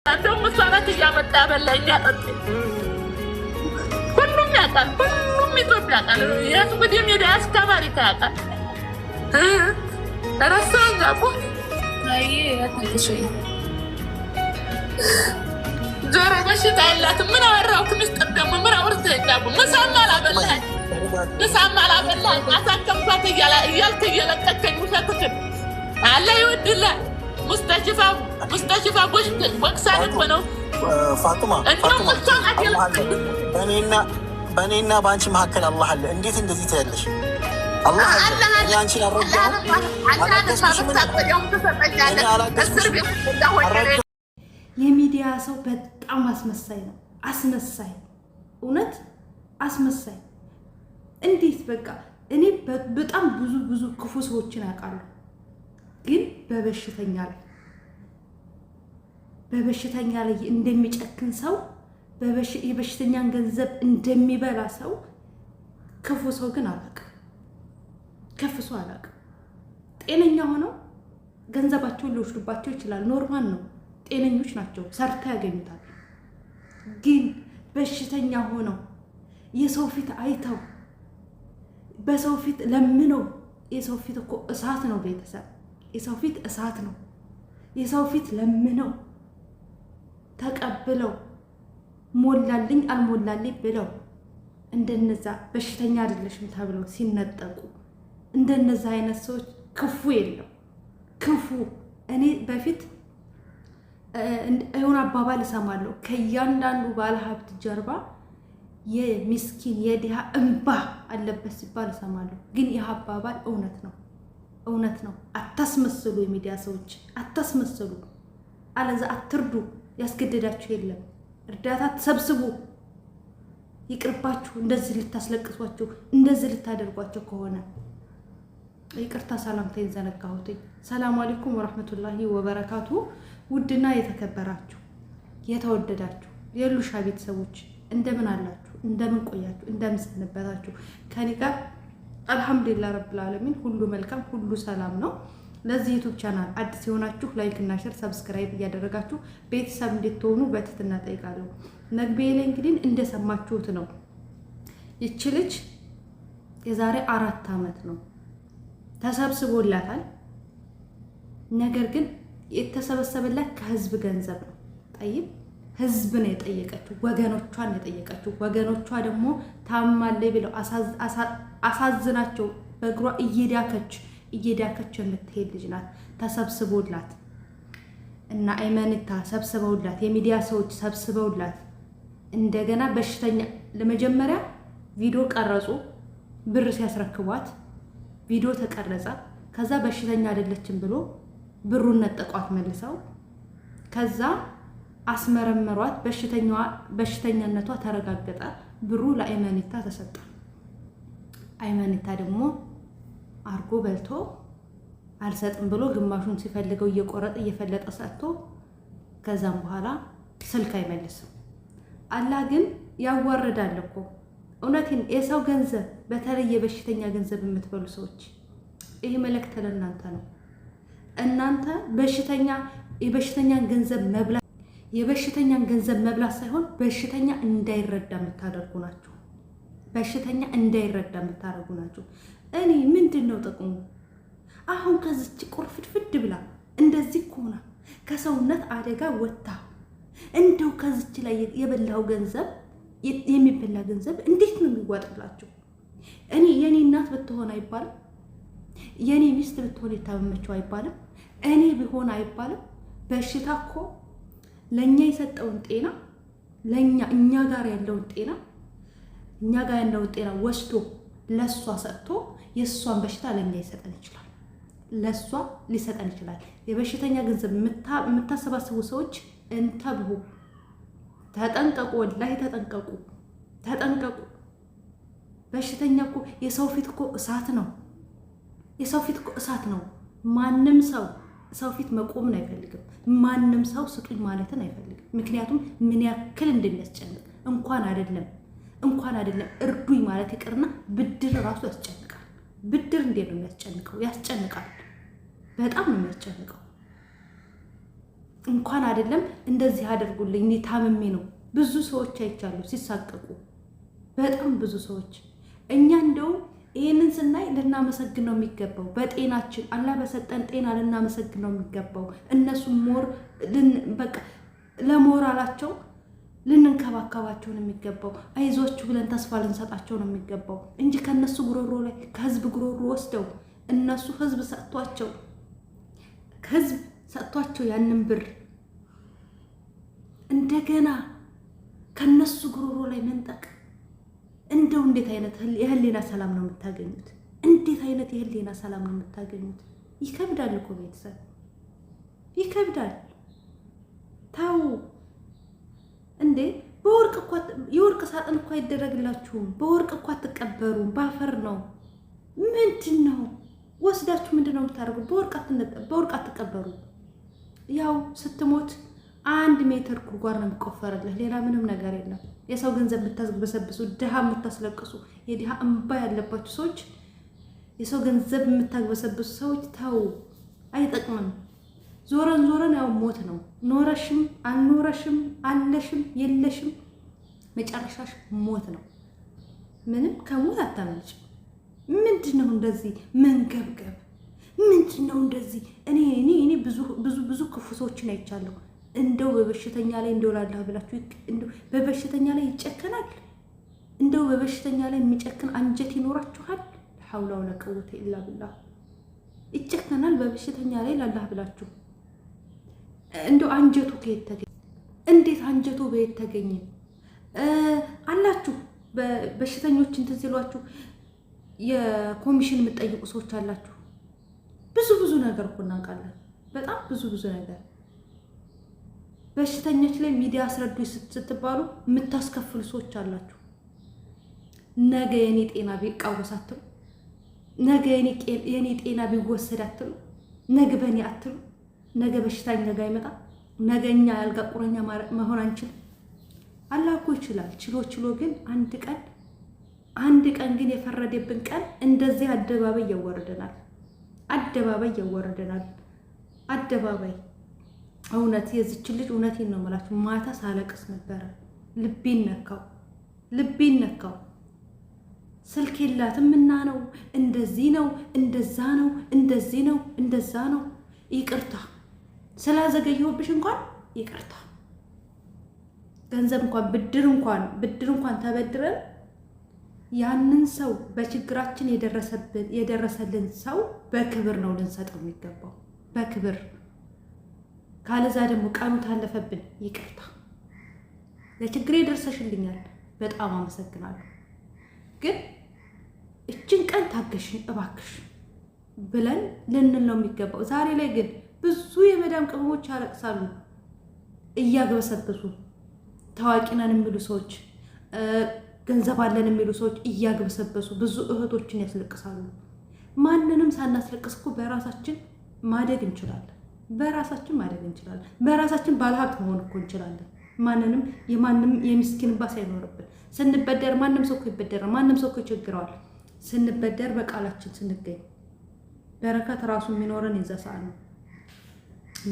እንደውም እሷ ናት እያመጣ ያበላኝ ያጠጣኝ። ሁሉም ያውቃል፣ ሁሉም ኢትዮጵያ ያውቃል። የሱቁት የሚዲያ አስከባሪ ያውቃል። ረሳኝ እኮ ጆሮ በሽታ የላትም። ምን አወራሁት? ምስጢር ደግሞ ምን አውርተኛቡ? ምሳም አላበላኝ፣ ምሳም አላበላኝ። አሳከምኳት እያልክ እየለቀቀኝ ውሸትክን አለ ይወድላል። ሙስተሽፋ ቦክሳን እኮ ነው ፋጡማ። በእኔና በአንቺ መካከል አላህ አለ። እንዴት እንደዚህ ትያለሽ? አላህ አለ። አንቺን የሚዲያ ሰው በጣም አስመሳይ ነው። አስመሳይ፣ እውነት አስመሳይ። እንዴት በቃ እኔ በጣም ብዙ ክፉ ሰዎችን ያውቃሉ። ግን በበሽተኛ ላይ እንደሚጨክን ሰው፣ የበሽተኛን ገንዘብ እንደሚበላ ሰው ክፉ ሰው ግን አላውቅም። ከፍ ሰው አላውቅም። ጤነኛ ሆነው ገንዘባቸውን ሊወስዱባቸው ይችላል። ኖርማል ነው። ጤነኞች ናቸው፣ ሰርታ ያገኙታል። ግን በሽተኛ ሆነው የሰው ፊት አይተው በሰው ፊት ለምነው፣ የሰው ፊት እኮ እሳት ነው ቤተሰብ፣ የሰው ፊት እሳት ነው። የሰው ፊት ለምነው ተቀብለው ሞላልኝ አልሞላልኝ ብለው እንደነዛ በሽተኛ አይደለሽም ተብለው ሲነጠቁ እንደነዛ አይነት ሰዎች ክፉ የለው ክፉ። እኔ በፊት የሆነ አባባል እሰማለሁ፣ ከእያንዳንዱ ባለሀብት ጀርባ የሚስኪን የድሃ እንባ አለበት ሲባል እሰማለሁ። ግን ይህ አባባል እውነት ነው፣ እውነት ነው። አታስመስሉ፣ የሚዲያ ሰዎች አታስመስሉ። አለዛ አትርዱ። ያስገደዳችሁ የለም። እርዳታ ተሰብስቡ። ይቅርባችሁ። እንደዚህ ልታስለቅሷቸው፣ እንደዚህ ልታደርጓቸው ከሆነ ይቅርታ። ሰላምታዬን ዘነጋሁት። ሰላም አለይኩም ወራህመቱላሂ ወበረካቱ። ውድና የተከበራችሁ የተወደዳችሁ የሉሻ ቤተሰቦች እንደምን አላችሁ? እንደምን ቆያችሁ? እንደምን ሰነበታችሁ? ከኔ ጋር አልሐምዱሊላህ ረብል ዓለሚን ሁሉ መልካም፣ ሁሉ ሰላም ነው። ለዚህ ዩቲዩብ ቻናል አዲስ የሆናችሁ ላይክ እና ሼር ሰብስክራይብ እያደረጋችሁ ቤተሰብ እንድትሆኑ በትህትና ጠይቃለሁ። መግቢያ ላይ እንግዲህ እንደሰማችሁት ነው። ይቺ ልጅ የዛሬ 4 ዓመት ነው ተሰብስቦላታል። ነገር ግን የተሰበሰበላት ከህዝብ ገንዘብ ነው። ጠይብ ህዝብ ነው የጠየቀችው፣ ወገኖቿን ነው የጠየቀችው። ወገኖቿ ደግሞ ታማለች ብለው አሳዝናቸው በእግሯ እየዳከች የምትሄድ ልጅ ናት። ተሰብስቦላት እና አይመንታ ሰብስበውላት፣ የሚዲያ ሰዎች ሰብስበውላት እንደገና በሽተኛ ለመጀመሪያ ቪዲዮ ቀረጹ። ብር ሲያስረክቧት ቪዲዮ ተቀረጸ። ከዛ በሽተኛ አይደለችም ብሎ ብሩን ነጠቋት መልሰው። ከዛ አስመረመሯት። በሽተኛነቷ ተረጋገጠ። ብሩ ለአይመኒታ ተሰጠ። አይመኒታ ደግሞ አርጎ በልቶ አልሰጥም ብሎ ግማሹን ሲፈልገው እየቆረጠ እየፈለጠ ሰጥቶ ከዛም በኋላ ስልክ አይመልስም። አላህ ግን ያዋርዳል እኮ እውነቴን። የሰው ገንዘብ በተለይ የበሽተኛ ገንዘብ የምትበሉ ሰዎች ይሄ መልእክት ለእናንተ ነው። እናንተ የበሽተኛን ገንዘብ መብላት ሳይሆን በሽተኛ እንዳይረዳ የምታደርጉ ናችሁ። በሽተኛ እንዳይረዳ የምታደርጉ ናችሁ። እኔ ምንድን ነው ጥቅሙ? አሁን ከዚች ቁርፍድፍድ ብላ እንደዚህ ከሆነ ከሰውነት አደጋ ወጣ እንደው ከዚች ላይ የበላው ገንዘብ የሚበላ ገንዘብ እንዴት ነው የሚዋጥላችሁ? እኔ የኔ እናት ብትሆን አይባልም? የኔ ሚስት ብትሆን የታመመችው አይባልም? እኔ ቢሆን አይባልም? በሽታ እኮ ለኛ የሰጠውን ጤና እኛ ጋር ያለውን ጤና ወስዶ ለሷ ሰጥቶ የሷን በሽታ ለኛ ሊሰጠን ይችላል። የበሽተኛ ገንዘብ የምታሰባስቡ ሰዎች እንተብሁ፣ ተጠንቀቁ። ወላሂ ተጠንቀቁ። በሽተኛ እኮ የሰው ፊት እኮ እሳት ነው። ማንም ሰው ፊት መቆምን አይፈልግም። ማንም ሰው ስጡኝ ማለትን አይፈልግም። ምክንያቱም ምን ያክል እንደሚያስጨንቅ እንኳን አይደለም እርዱኝ ማለት ይቅርና ብድር ራሱ ያስጨንቃል። ብድር እንዴት ነው የሚያስጨንቀው? ያስጨንቃል። በጣም ነው የሚያስጨንቀው። እንኳን አይደለም እንደዚህ አድርጉልኝ እኔ ታምሜ ነው። ብዙ ሰዎች አይቻሉ ሲሳቀቁ፣ በጣም ብዙ ሰዎች። እኛ እንደው ይሄንን ስናይ ልናመሰግን ነው የሚገባው። በጤናችን አላህ በሰጠን ጤና ልናመሰግን ነው የሚገባው። እነሱ በቃ ለሞራላቸው ልንንከባከባቸው ነው የሚገባው። አይዟችሁ ብለን ተስፋ ልንሰጣቸው ነው የሚገባው እንጂ ከነሱ ጉሮሮ ላይ ከህዝብ ጉሮሮ ወስደው እነሱ ህዝብ ሰጥቷቸው ያንን ብር እንደገና ከነሱ ጉሮሮ ላይ መንጠቅ፣ እንደው እንዴት አይነት የህሊና ሰላም ነው የምታገኙት? እንዴት አይነት የህሊና ሰላም ነው የምታገኙት? ይከብዳል እኮ ቤተሰብ ይከብዳል። ታው እንዴ የወርቅ ሳጥን እኮ አይደረግላችሁም። በወርቅ እኮ አትቀበሩም። ባፈር ነው ምንድን ነው ወስዳችሁ ምንድን ነው የምታደርጉት? በወርቅ አትቀበሩ። ያው ስትሞት 1 ሜትር ጉድጓድ ነው የሚቆፈርልህ። ሌላ ምንም ነገር የለም። የሰው ገንዘብ የምታግበሰብሱ፣ ድሃ የምታስለቅሱ፣ የድሃ እንባ ያለባችሁ ሰዎች፣ የሰው ገንዘብ የምታግበሰብሱ ሰዎች ተው፣ አይጠቅምም። ዞረን ያው ሞት ነው። ኖረሽም አልኖረሽም፣ አለሽም የለሽም፣ መጨረሻሽ ሞት ነው። ምንም ከሞት አታመልጭም። ምንድነው እንደዚህ መንገብገብ? ምንድነው እንደዚህ? እኔ ብዙ ክፉ ሰዎችን አይቻለሁ። እንደው በበሽተኛ ላይ እንደው ላላህ ብላችሁ እንደው በበሽተኛ ላይ ይጨከናል። እንደው በበሽተኛ ላይ የሚጨክን አንጀት ይኖራችኋል? ሐውላ ወላ ቀወተ ኢላ ቢላህ። ይጨከናል በበሽተኛ ላይ ላላህ ብላችሁ። እንደው አንጀቱ ከየት ተገኘ? እንዴት አንጀቱ በየት ተገኘ? አላችሁ በበሽተኞች እንትን ሲሏችሁ የኮሚሽን የምትጠይቁ ሰዎች አላችሁ። ብዙ ነገር እኮ እናውቃለን። በጣም ብዙ ነገር በሽተኞች ላይ ሚዲያ አስረዱ ስትባሉ የምታስከፍሉ ሰዎች አላችሁ። ነገ የኔ ጤና ቢቃወስ አትሉ፣ ነገ የኔ ጤና ቢወሰድ አትሉ፣ ነገ በእኔ አትሉ። ነገ በሽታኛ ጋር ይመጣ፣ ነገ እኛ ያልጋ ቁረኛ መሆን አንችልም። አላህ እኮ ይችላል። ችሎ ግን አንድ ቀን ግን የፈረደብን ቀን እንደዚህ አደባባይ ያወርደናል። አደባባይ እውነት የዚች ልጅ እውነቴን ነው የምላችሁ። ማታ ሳለቅስ ነበረ። ልቤን ነካው። ስልክ የላትም እና ነው እንደዚህ ነው እንደዛ ነው እንደዚህ ነው እንደዛ ነው። ይቅርታ ስላዘገየሁብሽ እንኳን ይቅርታ። ገንዘብ እንኳን ብድር እንኳን ተበድረን ያንን ሰው በችግራችን የደረሰልን ሰው በክብር ነው ልንሰጠው የሚገባው፣ በክብር። ካለዛ ደግሞ ቀኑ ታለፈብን ይቅርታ። ለችግሬ ደርሰሽልኛል፣ በጣም አመሰግናለሁ፣ ግን እችን ቀን ታገሽኝ እባክሽ ብለን ልንል ነው የሚገባው። ዛሬ ላይ ግን ብዙ የመዳም ቅመሞች ያለቅሳሉ እያግበሰበሱ። ታዋቂ ነን የሚሉ ሰዎች፣ ገንዘብ አለን የሚሉ ሰዎች እያግበሰበሱ ብዙ እህቶችን ያስለቅሳሉ። ማንንም ሳናስለቅስ እኮ በራሳችን ማደግ እንችላለን። በራሳችን ባለሀብት መሆን እኮ እንችላለን። የማንም የምስኪን ባስ አይኖርብን። ስንበደር ማንም ሰው እኮ ይበደራል። ማንም ሰው እኮ ይቸግረዋል። ስንበደር በቃላችን ስንገኝ በረከት ራሱ የሚኖረን የዛ ሰዓት ነው፣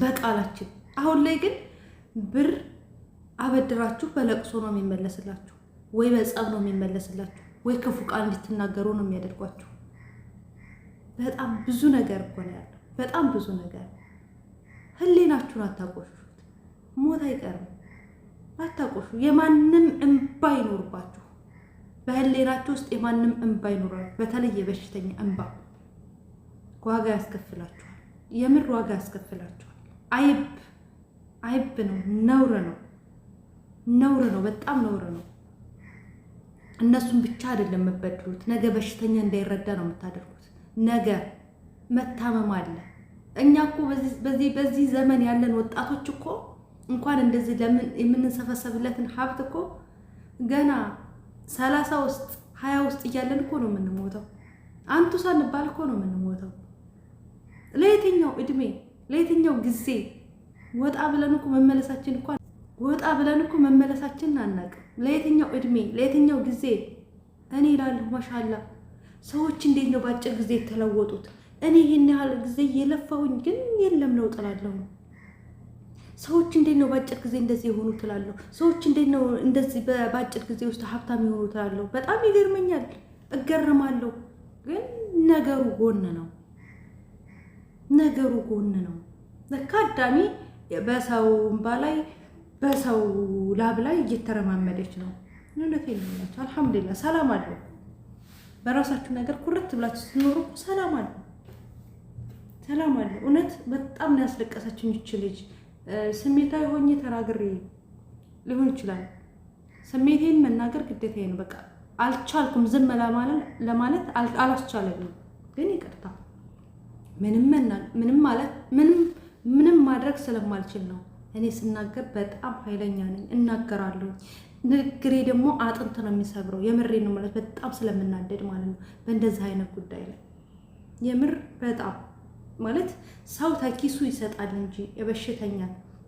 በቃላችን። አሁን ላይ ግን ብር አበድራችሁ በለቅሶ ነው የሚመለስላችሁ፣ ወይ በጸብ ነው የሚመለስላችሁ፣ ወይ ክፉ ቃል እንድትናገሩ ነው የሚያደርጓችሁ። በጣም ብዙ ነገር እኮ ነው ያለው፣ በጣም ብዙ ነገር። ህሊናችሁን አታቆሹት፣ ሞት አይቀርም። አታቆሹ። የማንም እንባ ይኖርባችሁ፣ በህሊናችሁ ውስጥ የማንም እንባ ይኖራል። በተለይ የበሽተኛ እንባ ዋጋ ያስከፍላችኋል፣ የምር ዋጋ ያስከፍላችኋል። አይብ ነው፣ ነውር ነው፣ በጣም ነውር ነው። እነሱን ብቻ አይደለም የምትበድሉት፣ ነገ በሽተኛ እንዳይረዳ ነው የምታደርጉት። ነገ መታመም አለ። እኛ እኮ በዚህ ዘመን ያለን ወጣቶች እኮ እንኳን እንደዚህ ለምን የምንሰፈሰብለትን ሀብት እኮ ገና 30 ውስጥ 20 ውስጥ እያለን እኮ ነው የምንሞተው። አንቱ ሳንባል እኮ ነው የምንሞተው። ለየትኛው እድሜ ለየትኛው ጊዜ ወጣ ብለን እኮ መመለሳችንን አናውቅም። ለየትኛው እድሜ ለየትኛው ጊዜ እኔ እላለሁ ማሻላ ሰዎች እንዴት ነው በአጭር ጊዜ የተለወጡት? እኔ ይህን ያህል ጊዜ የለፋሁኝ ግን የለም ለውጥ እላለሁ። ሰዎች እንዴት ነው በአጭር ጊዜ እንደዚህ የሆኑ ትላለሁ። ሰዎች እንዴት ነው እንደዚህ በአጭር ጊዜ ውስጥ ሀብታም የሆኑ ትላለሁ። በጣም ይገርመኛል፣ እገረማለሁ። ግን ነገሩ ጎን ነው፣ ነገሩ ጎን ነው። ለካ አዳሚ በሰው እንባ ላይ በሰው ላብ ላይ እየተረማመደች ነው። እውነቴን ነው የምላችሁ። አልሐምዱሊላህ ሰላም አለው። በራሳችሁ ነገር ኩርት ብላችሁ ስትኖሩ ሰላም አለው፣ ሰላም አለው። እውነት በጣም ነው ያስለቀሰችኝ ይች ልጅ። ስሜታዊ ሆኜ ተናግሬ ሊሆን ይችላል። ስሜቴን መናገር ግዴታዬ ነው። በቃ አልቻልኩም፣ ዝም ለማለት አላስቻለኝም። ግን ይቅርታ ምንም ማድረግ ስለማልችል ነው። እኔ ስናገር በጣም ኃይለኛ ነኝ፣ እናገራለሁ። ንግግሬ ደግሞ አጥንት ነው የሚሰብረው። የምሬ ነው ማለት በጣም ስለምናደድ ማለት ነው በእንደዚህ አይነት ጉዳይ ላይ የምር በጣም ማለት ሰው ተኪሱ ይሰጣል እንጂ የበሽተኛ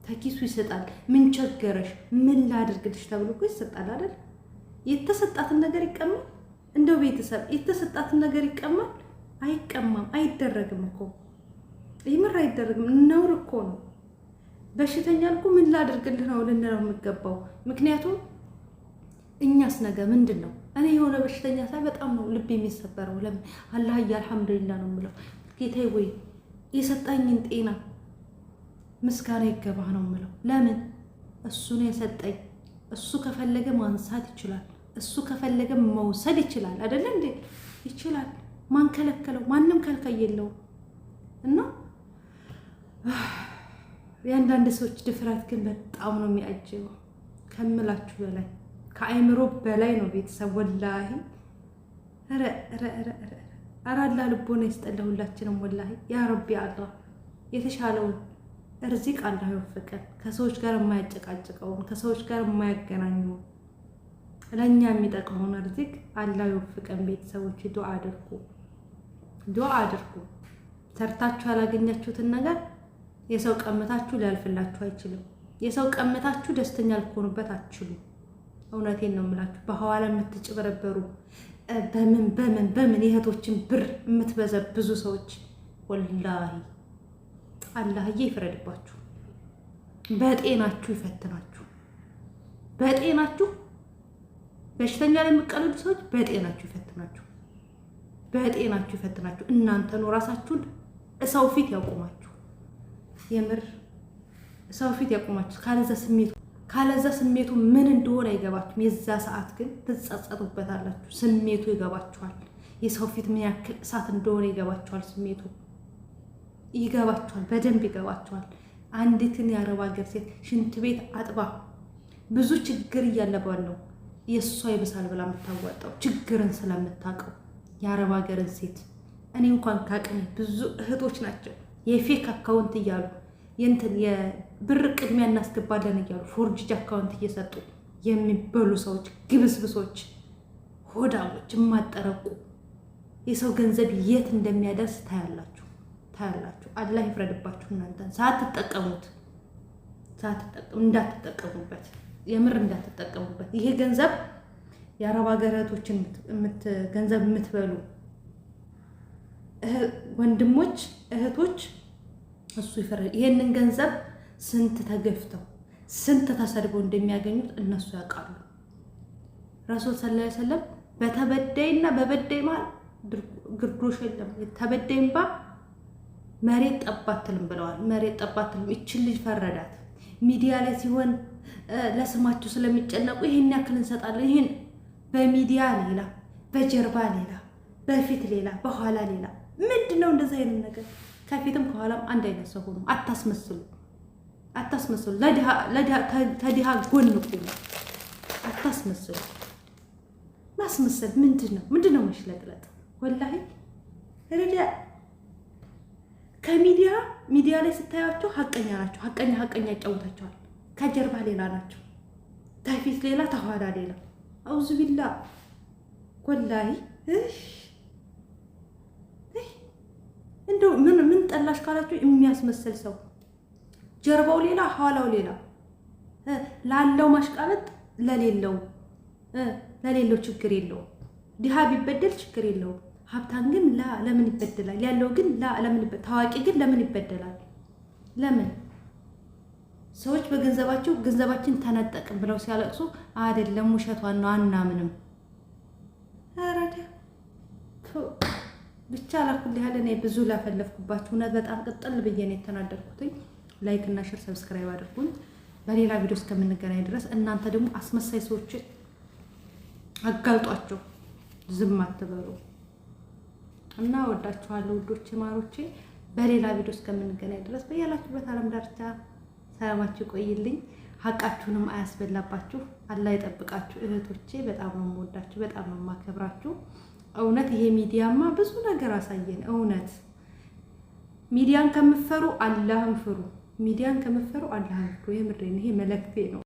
ተኪሱ ይሰጣል። ምን ቸገረሽ፣ ምን ላድርግልሽ ተብሎ እኮ ይሰጣል አይደል? የተሰጣትን ነገር ይቀማል። እንደው ቤተሰብ የተሰጣትን ነገር ይቀማል? አይቀማም፣ አይደረግም እኮ የምር አይደረግም። ነውር እኮ ነው። በሽተኛ እኮ ምን ላድርግልህ ነው ልንለው የሚገባው። ምክንያቱም እኛስ ነገ ምንድን ነው? እኔ የሆነ በሽተኛ ሳይ በጣም ነው ልብ የሚሰበረው። ለምን አላህዬ አልሐምዱሊላህ ነው የምለው። ጌታዬ ወይ የሰጠኝን ጤና ምስጋና ይገባህ ነው የምለው። ለምን እሱ ነው የሰጠኝ። እሱ ከፈለገ ማንሳት ይችላል፣ እሱ ከፈለገ መውሰድ ይችላል። አይደለ እንዴ? ይችላል። ማን ከለከለው? ማንም ከልካይ የለውም። እና የአንዳንድ ሰዎች ድፍረት ግን በጣም ነው የሚያጅበው ከምላችሁ በላይ ከአይምሮ በላይ ነው። ቤተሰብ ወላሂ አራላ ልቦና ይስጠን ሁላችንም። ወላሂ ያ ረቢ አላህ የተሻለውን እርዚቅ አላህ ይወፍቀን። ከሰዎች ጋር የማያጨቃጭቀውን ከሰዎች ጋር የማያገናኘውን ለእኛ የሚጠቅመውን እርዚቅ አላህ ይወፍቀን። ቤተሰቦች ዱዓ አድርጉ፣ ዱዓ አድርጉ። ሰርታችሁ ያላገኛችሁትን ነገር የሰው ቀምታችሁ ሊያልፍላችሁ አይችልም። የሰው ቀምታችሁ ደስተኛ ልትሆኑበት አትችሉም። እውነቴን ነው የምላችሁ። በሐዋላ የምትጭበረበሩ በምን የእህቶችን ብር የምትበዘብዙ ሰዎች ወላሂ አላህዬ ይፍረድባችሁ፣ በጤናችሁ ይፈትናችሁ። በጤናችሁ በሽተኛ ላይ የምትቀልዱ ሰዎች በጤናችሁ ይፈትናችሁ፣ በጤናችሁ ይፈትናችሁ። እናንተ ነው ራሳችሁን ሰው ፊት ያቆማችሁ፣ የምር ሰው ፊት ያቆማችሁ። ካለዛ ስሜቱ ምን እንደሆነ አይገባችሁም። የዛ ሰዓት ግን ትጸጸቱበታላችሁ። ስሜቱ ይገባችኋል። የሰው ፊት ምን ያክል እሳት እንደሆነ ይገባችኋል። ስሜቱ ይገባችኋል፣ በደንብ ይገባችኋል። አንዲትን የአረብ ሀገር ሴት ሽንት ቤት አጥባ ብዙ ችግር እያለባት ነው የእሷ ይብሳል ብላ የምታወጣው ችግርን ስለምታውቀው የአረብ ሀገርን ሴት እኔ እንኳን ካቅም ብዙ እህቶች ናቸው የፌክ አካውንት እያሉ የብር ቅድሚያ እናስገባለን እያሉ ፎርጅ አካውንት እየሰጡ የሚበሉ ሰዎች፣ ግብስብሶች፣ ሆዳሞች፣ የማጠረቁ የሰው ገንዘብ የት እንደሚያደርስ ታያላችሁ። አላህ ይፍረድባችሁ። እናንተን እንዳትጠቀሙበት፣ የምር እንዳትጠቀሙበት። ይሄ ገንዘብ የአረብ ሀገራቶችን ገንዘብ የምትበሉ ወንድሞች እህቶች እሱ ይፈረድ። ይሄንን ገንዘብ ስንት ተገፍተው ስንት ተሰድበው እንደሚያገኙት እነሱ ያውቃሉ። ረሱል ሰለላሁ ዐለይሂ ወሰለም በተበዳይና በበዳይ ማለት ግርዶሽ የለም። የተበዳይም መሬት ጠባትልም ብለዋል። መሬት ጠባትልም ይችን ልጅ ፈረዳት። ሚዲያ ላይ ሲሆን ለስማቸው ስለሚጨነቁ ይሄን ያክል እንሰጣለን። ይሄን በሚዲያ ሌላ፣ በጀርባ ሌላ፣ በፊት ሌላ፣ በኋላ ሌላ። ምንድነው እንደዚህ አይነት ነገር? ከፊትም ከኋላም አንድ አይነት ሰው ሆኖ አታስመስሉ። ተዲሃ ጎን ቁሙ። አታስመስሉ። ማስመሰል ምንድነው መሽለጥለጥ? ወላሂ ሚዲያ ላይ ስታያቸው ሀቀኛ ናቸው። ሀቀኛ ያጫውታቸዋል። ከጀርባ ሌላ ናቸው። ከፊት ሌላ፣ ተኋላ ሌላ። አውዙ ቢላ ወላሂ እንደው ምን ጠላሽ ካላችሁ የሚያስመስል ሰው ጀርባው ሌላ ኋላው ሌላ፣ ላለው ማሽቃበጥ ለሌለው ችግር የለውም። ድሃ ቢበደል ችግር የለውም። ሀብታም ግን ለምን ይበደላል? ያለው ግን ለምን ታዋቂ ግን ለምን ይበደላል? ለምን? ሰዎች በገንዘባቸው ገንዘባችን ተነጠቅን ብለው ሲያለቅሱ አይደለም ውሸቷን ነው አናምንም። አረዳ ብቻ ላኩል ያለ እኔ ብዙ ላፈለፍኩባችሁ እውነት በጣም ቅጥል ብዬ ነው የተናደድኩትኝ። ላይክ እና ሼር ሰብስክራይብ አድርጉኝ። በሌላ ቪዲዮ እስከምንገናኝ ድረስ እናንተ ደግሞ አስመሳይ ሰዎች አጋልጧቸው፣ ዝም አትበሉ እና ወዳችኋለሁ ውዶቼ ማሮቼ። በሌላ ቪዲዮ እስከምንገናኝ ድረስ በያላችሁበት ዓለም ዳርቻ ሰላማችሁ ቆይልኝ። ሀቃችሁንም አያስበላባችሁ። አላህ ይጠብቃችሁ እህቶቼ። በጣም ነው የምወዳችሁ፣ በጣም ነው የማከብራችሁ። እውነት ይሄ ሚዲያማ ብዙ ነገር አሳየን። እውነት ሚዲያን ከምፈሩ አላህን ፍሩ። ሚዲያን ከምፈሩ አላህን ፍሩ። የምሬን ይሄ መልእክቴ ነው።